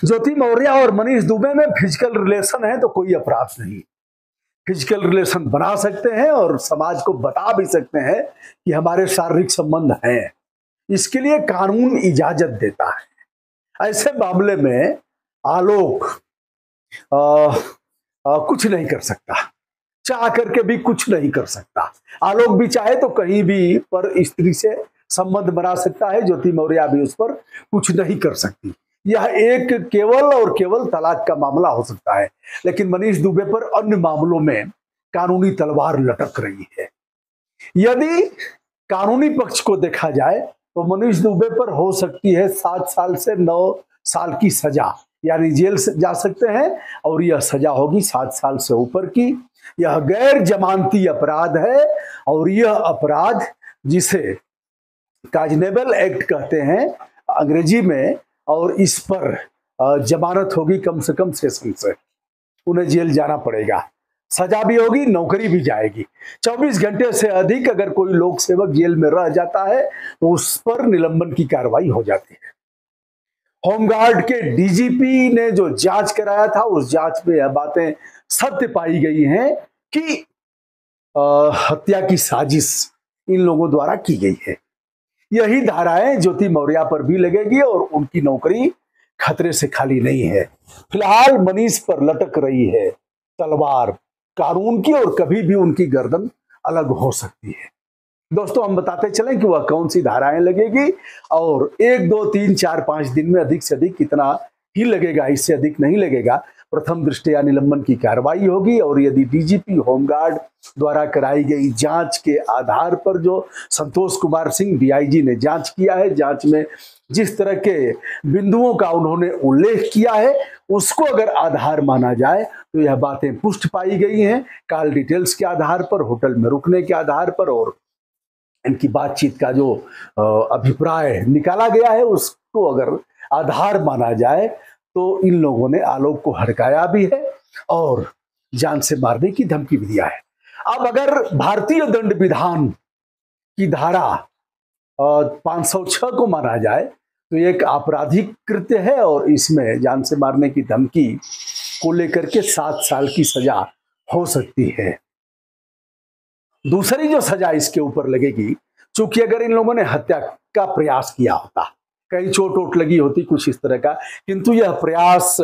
ज्योति मौर्य और मनीष दुबे में physical relation है तो कोई अपराध नहीं। फिजिकल रिलेशन बना सकते हैं और समाज को बता भी सकते हैं कि हमारे शारीरिक संबंध हैं, इसके लिए कानून इजाजत देता है। ऐसे मामले में आलोक कुछ नहीं कर सकता, चाह करके भी कुछ नहीं कर सकता। आलोक भी चाहे तो कहीं भी पर स्त्री से संबंध बना सकता है, ज्योति मौर्य भी उस पर कुछ नहीं कर सकती। यह एक केवल और केवल तलाक का मामला हो सकता है, लेकिन मनीष दुबे पर अन्य मामलों में कानूनी तलवार लटक रही है। यदि कानूनी पक्ष को देखा जाए तो मनीष दुबे पर हो सकती है 7 साल से 9 साल की सजा, यानी जेल से जा सकते हैं, और यह सजा होगी 7 साल से ऊपर की। यह गैर जमानती अपराध है और यह अपराध जिसे काजनेबल एक्ट कहते हैं अंग्रेजी में, और इस पर जमानत होगी कम से कम सेशन से, उन्हें जेल जाना पड़ेगा, सजा भी होगी, नौकरी भी जाएगी। 24 घंटे से अधिक अगर कोई लोक सेवक जेल में रह जाता है तो उस पर निलंबन की कार्रवाई हो जाती है। होमगार्ड के डीजीपी ने जो जांच कराया था उस जांच में यह बातें सत्य पाई गई हैं कि हत्या की साजिश इन लोगों द्वारा की गई है। यही धाराएं ज्योति मौर्य पर भी लगेगी और उनकी नौकरी खतरे से खाली नहीं है। फिलहाल मनीष पर लटक रही है तलवार कानून की और कभी भी उनकी गर्दन अलग हो सकती है। दोस्तों, हम बताते चलें कि वह कौन सी धाराएं लगेगी और 1, 2, 3, 4, 5 दिन में अधिक से अधिक कितना ही लगेगा, इससे अधिक नहीं लगेगा। प्रथम दृष्टया निलंबन की कार्रवाई होगी और यदि डीजीपी होमगार्ड द्वारा कराई गई जांच के आधार पर जो संतोष कुमार सिंह डीआईजी ने जांच किया है, जांच में जिस तरह के बिंदुओं का उन्होंने उल्लेख किया है उसको अगर आधार माना जाए तो यह बातें पुष्ट पाई गई हैं। कॉल डिटेल्स के आधार पर, होटल में रुकने के आधार पर और इनकी बातचीत का जो अभिप्राय निकाला गया है उसको अगर आधार माना जाए तो इन लोगों ने आलोक को हड़काया भी है और जान से मारने की धमकी भी दिया है। अब अगर भारतीय दंड विधान की धारा 506 को माना जाए तो एक आपराधिक कृत्य है और इसमें जान से मारने की धमकी को लेकर के 7 साल की सजा हो सकती है। दूसरी जो सजा इसके ऊपर लगेगी, चूंकि अगर इन लोगों ने हत्या का प्रयास किया होता, कहीं चोट वोट लगी होती कुछ इस तरह का, किंतु यह प्रयास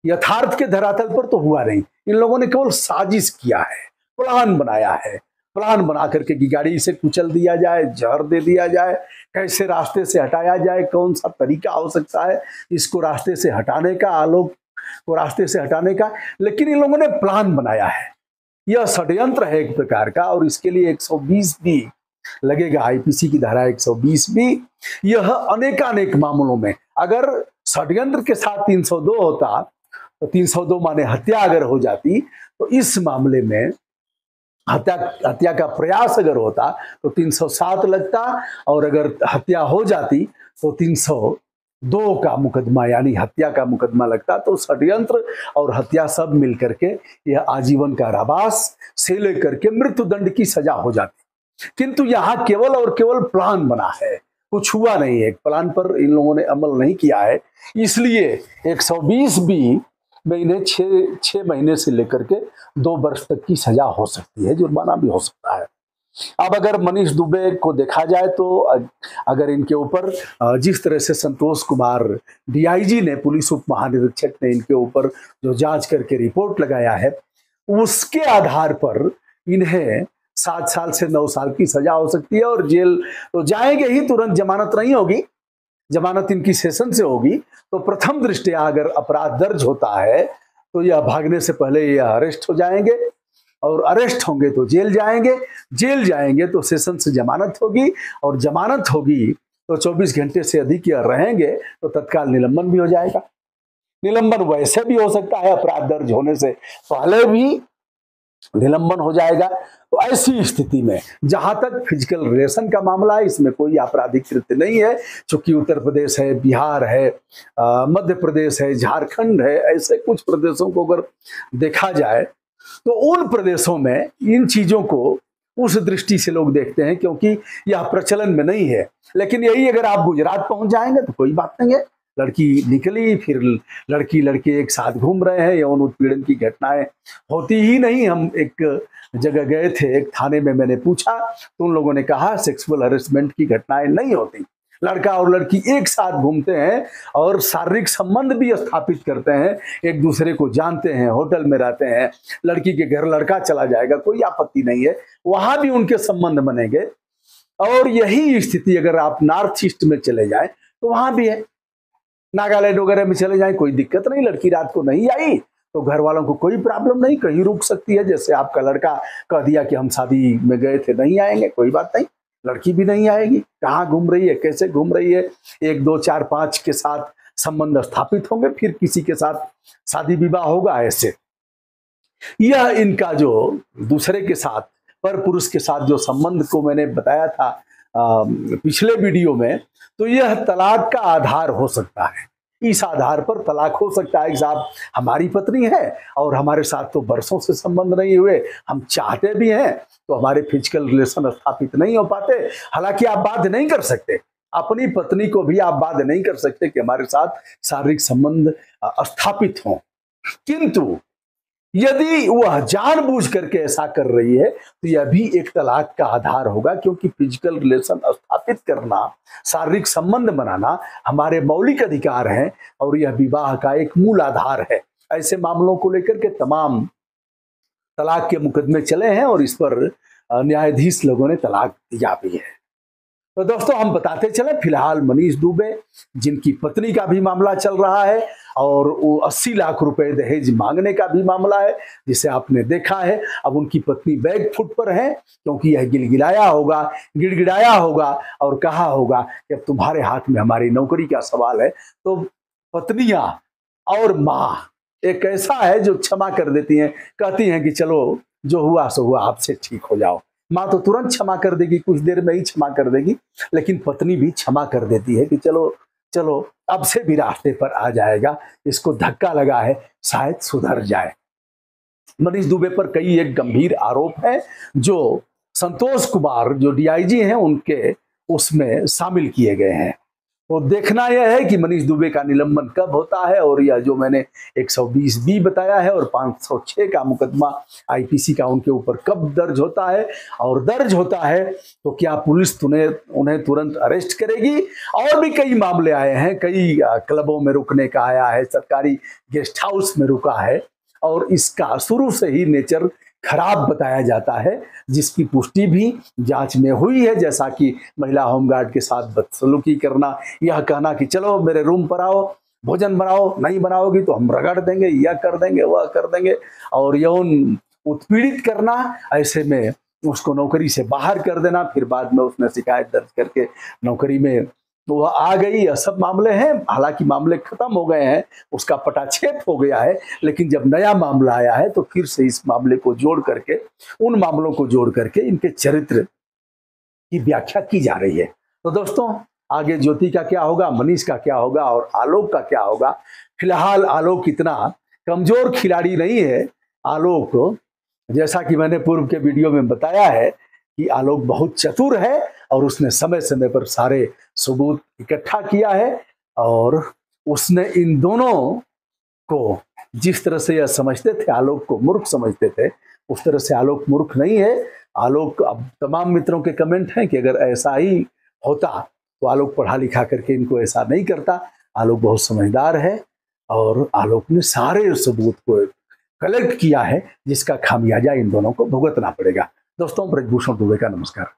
यथार्थ के धरातल पर तो हुआ नहीं। इन लोगों ने केवल साजिश किया है, प्लान बनाया है। प्लान बना करके कि गाड़ी से कुचल दिया जाए, जहर दे दिया जाए, कैसे रास्ते से हटाया जाए, कौन सा तरीका हो सकता है इसको रास्ते से हटाने का, आलोक को रास्ते से हटाने का, लेकिन इन लोगों ने प्लान बनाया है। यह षड्यंत्र है एक प्रकार का और इसके लिए 120 भी लगेगा, आईपीसी की धारा 120 भी। यह अनेकानेक मामलों में अगर षड्यंत्र के साथ 302 होता तो 302 माने हत्या अगर हो जाती तो इस मामले में हत्या का प्रयास अगर होता तो 307 लगता और अगर हत्या हो जाती तो 302 का मुकदमा यानी हत्या का मुकदमा लगता। तो षड्यंत्र और हत्या सब मिलकर के यह आजीवन कारावास से लेकर के मृत्यु दंड की सजा हो जाती। किंतु यहां केवल और केवल प्लान बना है, कुछ हुआ नहीं है, प्लान पर इन लोगों ने अमल नहीं किया है, इसलिए 120 बी में इन्हें 6 महीने से लेकर के 2 वर्ष तक की सजा हो सकती है, जुर्माना भी हो सकता है। अब अगर मनीष दुबे को देखा जाए तो अगर इनके ऊपर जिस तरह से संतोष कुमार डीआईजी ने, पुलिस उप महानिरीक्षक ने इनके ऊपर जो जांच करके रिपोर्ट लगाया है उसके आधार पर इन्हें 7 साल से 9 साल की सजा हो सकती है और जेल तो जाएंगे ही, तुरंत जमानत नहीं होगी, जमानत इनकी सेशन से होगी। तो प्रथम दृष्टया अगर अपराध दर्ज होता है तो यह भागने से पहले यह अरेस्ट हो जाएंगे और अरेस्ट होंगे तो जेल जाएंगे, जेल जाएंगे तो सेशन से जमानत होगी और जमानत होगी तो 24 घंटे से अधिक यह रहेंगे तो तत्काल निलंबन भी हो जाएगा। निलंबन वैसे भी हो सकता है, अपराध दर्ज होने से पहले भी निलंबन हो जाएगा। तो ऐसी स्थिति में जहां तक फिजिकल रिलेशन का मामला है इसमें कोई आपराधिक कृत्य नहीं है, क्योंकि उत्तर प्रदेश है, बिहार है, मध्य प्रदेश है, झारखंड है, ऐसे कुछ प्रदेशों को अगर देखा जाए तो उन प्रदेशों में इन चीजों को उस दृष्टि से लोग देखते हैं क्योंकि यह प्रचलन में नहीं है। लेकिन यही अगर आप गुजरात पहुंच जाएंगे तो कोई बात नहीं है, लड़की निकली, फिर लड़की लड़के एक साथ घूम रहे हैं, यौन उत्पीड़न की घटनाएं होती ही नहीं। हम एक जगह गए थे, एक थाने में मैंने पूछा तो उन लोगों ने कहा सेक्सुअल हरेसमेंट की घटनाएं नहीं होती। लड़का और लड़की एक साथ घूमते हैं और शारीरिक संबंध भी स्थापित करते हैं, एक दूसरे को जानते हैं, होटल में रहते हैं, लड़की के घर लड़का चला जाएगा, कोई आपत्ति नहीं है, वहां भी उनके संबंध बनेंगे। और यही स्थिति अगर आप नॉर्थ ईस्ट में चले जाएं तो वहां भी है। नागालैंड वगैरह में चले जाएं कोई दिक्कत नहीं, लड़की रात को नहीं आई तो घर वालों को कोई प्रॉब्लम नहीं, कहीं रुक सकती है। जैसे आपका लड़का कह दिया कि हम शादी में गए थे नहीं आएंगे, कोई बात नहीं, लड़की भी नहीं आएगी। कहाँ घूम रही है, कैसे घूम रही है, 1 2 4 5 के साथ संबंध स्थापित होंगे, फिर किसी के साथ शादी विवाह होगा। ऐसे यह इनका जो दूसरे के साथ, पर पुरुष के साथ जो संबंध को मैंने बताया था पिछले वीडियो में, तो यह तलाक का आधार हो सकता है। इस आधार पर तलाक हो सकता है कि साहब हमारी पत्नी है और हमारे साथ तो बरसों से संबंध नहीं हुए, हम चाहते भी हैं तो हमारे फिजिकल रिलेशन स्थापित नहीं हो पाते। हालांकि आप बाध्य नहीं कर सकते, अपनी पत्नी को भी आप बाध्य नहीं कर सकते कि हमारे साथ शारीरिक संबंध स्थापित हो, किंतु यदि वह जानबूझ करके ऐसा कर रही है तो यह भी एक तलाक का आधार होगा, क्योंकि फिजिकल रिलेशन स्थापित करना, शारीरिक संबंध बनाना हमारे मौलिक अधिकार हैं और यह विवाह का एक मूल आधार है। ऐसे मामलों को लेकर के तमाम तलाक के मुकदमे चले हैं और इस पर न्यायाधीश लोगों ने तलाक दिया भी है। तो दोस्तों हम बताते चले, फिलहाल मनीष दुबे जिनकी पत्नी का भी मामला चल रहा है और वो 80 लाख रुपए दहेज मांगने का भी मामला है, जिसे आपने देखा है। अब उनकी पत्नी बैक फुट पर है, क्योंकि यह गिड़गिड़ाया होगा और कहा होगा कि अब तुम्हारे हाथ में हमारी नौकरी का सवाल है। तो पत्नियां और माँ एक ऐसा है जो क्षमा कर देती हैं, कहती हैं कि चलो जो हुआ सो हुआ, आपसे ठीक हो जाओ। माँ तो तुरंत क्षमा कर देगी, कुछ देर में ही क्षमा कर देगी, लेकिन पत्नी भी क्षमा कर देती है कि चलो चलो अब से भी रास्ते पर आ जाएगा, इसको धक्का लगा है शायद सुधर जाए। मनीष दुबे पर कई एक गंभीर आरोप है जो संतोष कुमार जो डीआईजी हैं उनके उसमें शामिल किए गए हैं। तो देखना यह है कि मनीष दुबे का निलंबन कब होता है, और यह जो मैंने 120B बताया है और 506 का मुकदमा आईपीसी का उनके ऊपर कब दर्ज होता है, और दर्ज होता है तो क्या पुलिस उन्हें तुरंत अरेस्ट करेगी। और भी कई मामले आए हैं, कई क्लबों में रुकने का आया है, सरकारी गेस्ट हाउस में रुका है, और इसका शुरू से ही नेचर खराब बताया जाता है, जिसकी पुष्टि भी जांच में हुई है। जैसा कि महिला होमगार्ड के साथ बदसलूकी करना, यह कहना कि चलो मेरे रूम पर आओ, भोजन बनाओ, नहीं बनाओगी तो हम रगड़ देंगे, यह कर देंगे, वह कर देंगे, और यौन उत्पीड़ित करना, ऐसे में उसको नौकरी से बाहर कर देना, फिर बाद में उसने शिकायत दर्ज करके नौकरी में वह आ गई। यह सब मामले हैं। हालांकि मामले खत्म हो गए हैं, उसका पटाक्षेप हो गया है, लेकिन जब नया मामला आया है तो फिर से इस मामले को जोड़ करके, उन मामलों को जोड़ करके इनके चरित्र की व्याख्या की जा रही है। तो दोस्तों आगे ज्योति का क्या होगा, मनीष का क्या होगा और आलोक का क्या होगा। फिलहाल आलोक इतना कमजोर खिलाड़ी नहीं है। आलोक, जैसा कि मैंने पूर्व के वीडियो में बताया है कि आलोक बहुत चतुर है और उसने समय समय पर सारे सबूत इकट्ठा किया है, और उसने इन दोनों को जिस तरह से यह समझते थे, आलोक को मूर्ख समझते थे, उस तरह से आलोक मूर्ख नहीं है। आलोक, अब तमाम मित्रों के कमेंट हैं कि अगर ऐसा ही होता तो आलोक पढ़ा लिखा करके इनको ऐसा नहीं करता। आलोक बहुत समझदार है और आलोक ने सारे सबूत को कलेक्ट किया है, जिसका खामियाजा इन दोनों को भुगतना पड़ेगा। दोस्तों, ब्रजभूषण दुबे का नमस्कार।